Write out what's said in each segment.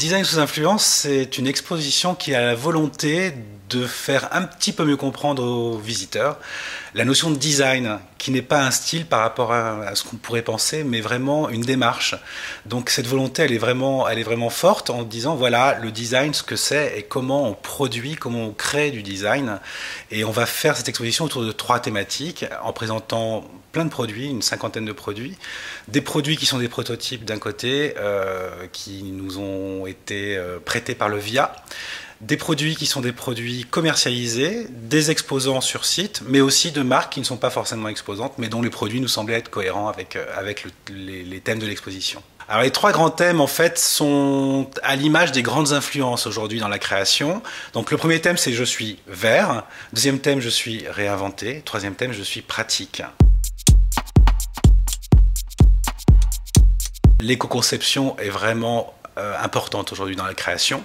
Design sous influence, c'est une exposition qui a la volonté de faire un petit peu mieux comprendre aux visiteurs la notion de design, qui n'est pas un style par rapport à ce qu'on pourrait penser, mais vraiment une démarche. Donc cette volonté, elle est vraiment forte en disant voilà le design, ce que c'est et comment on produit, comment on crée du design. Et on va faire cette exposition autour de 3 thématiques, en présentant plein de produits, une 50aine de produits. Des produits qui sont des prototypes d'un côté, qui nous ont été prêtés par le VIA. Des produits qui sont des produits commercialisés, des exposants sur site, mais aussi de marques qui ne sont pas forcément exposantes, mais dont les produits nous semblaient être cohérents avec les thèmes de l'exposition. Alors les 3 grands thèmes en fait sont à l'image des grandes influences aujourd'hui dans la création. Donc le premier thème c'est je suis vert, deuxième thème je suis réinventé, troisième thème je suis pratique. L'éco-conception est vraiment importante aujourd'hui dans la création.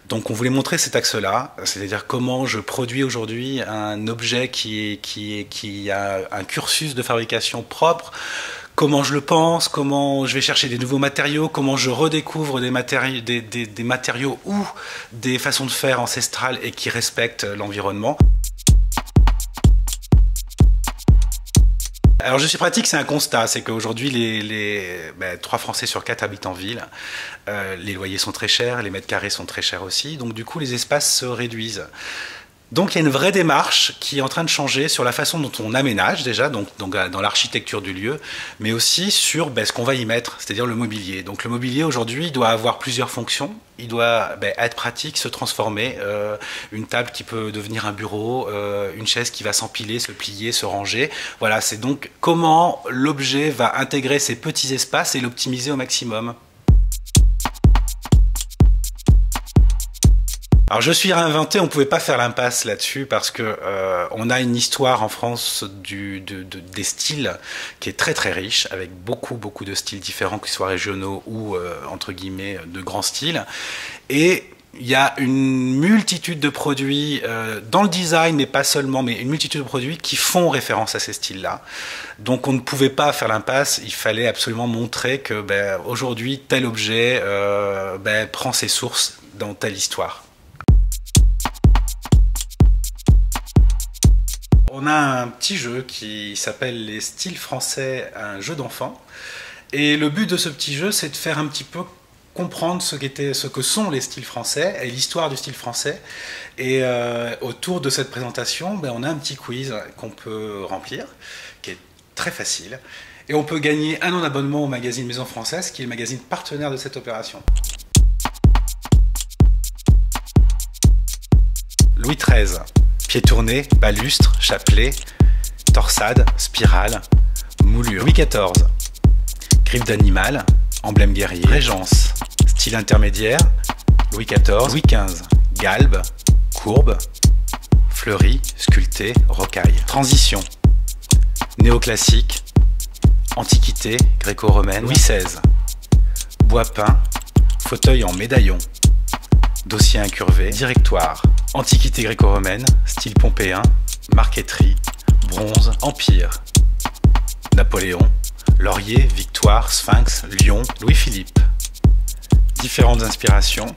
Donc on voulait montrer cet axe-là, c'est-à-dire comment je produis aujourd'hui un objet qui a un cursus de fabrication propre, comment je le pense, comment je vais chercher des nouveaux matériaux, comment je redécouvre des matériaux ou des façons de faire ancestrales et qui respectent l'environnement. Alors je suis pratique, c'est un constat, c'est qu'aujourd'hui 3 Français sur 4 habitent en ville, les loyers sont très chers, les mètres carrés sont très chers aussi, donc du coup les espaces se réduisent. Donc il y a une vraie démarche qui est en train de changer sur la façon dont on aménage déjà, donc dans l'architecture du lieu, mais aussi sur ce qu'on va y mettre, c'est-à-dire le mobilier. Donc le mobilier aujourd'hui doit avoir plusieurs fonctions, il doit être pratique, se transformer, une table qui peut devenir un bureau, une chaise qui va s'empiler, se plier, se ranger. Voilà, c'est donc comment l'objet va intégrer ces petits espaces et l'optimiser au maximum. Alors je suis réinventé, on ne pouvait pas faire l'impasse là-dessus parce que on a une histoire en France des styles qui est très très riche, avec beaucoup de styles différents, qu'ils soient régionaux ou entre guillemets de grands styles. Et il y a une multitude de produits dans le design, mais pas seulement, mais une multitude de produits qui font référence à ces styles-là. Donc on ne pouvait pas faire l'impasse, il fallait absolument montrer que aujourd'hui tel objet prend ses sources dans telle histoire. On a un petit jeu qui s'appelle les styles français, un jeu d'enfant. Et le but de ce petit jeu, c'est de faire un petit peu comprendre ce que sont les styles français et l'histoire du style français. Et autour de cette présentation, on a un petit quiz qu'on peut remplir, qui est très facile. Et on peut gagner un an d'abonnement au magazine Maison Française, qui est le magazine partenaire de cette opération. Louis XIII. Pied tourné, balustre, chapelet, torsade, spirale, moulure. Louis XIV. Griffe d'animal, emblème guerrier. Régence. Style intermédiaire, Louis XIV. Louis XV. Galbe, courbe, fleuri, sculpté, rocaille. Transition. Néoclassique, antiquité, gréco-romaine. Louis XVI. Bois peint, fauteuil en médaillon. Dossier incurvé, directoire, antiquité gréco-romaine, style pompéen, marqueterie, bronze, empire, Napoléon, laurier, victoire, sphinx, lion, Louis-Philippe. Différentes inspirations,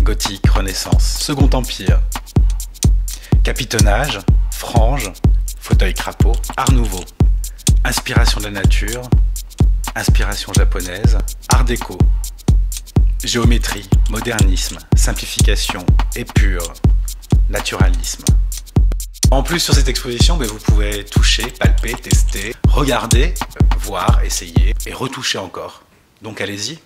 gothique, renaissance, second empire, capitonnage, frange, fauteuil crapaud, art nouveau, inspiration de la nature, inspiration japonaise, art déco. Géométrie, modernisme, simplification, épure, naturalisme. En plus, sur cette exposition, vous pouvez toucher, palper, tester, regarder, voir, essayer et retoucher encore. Donc allez-y.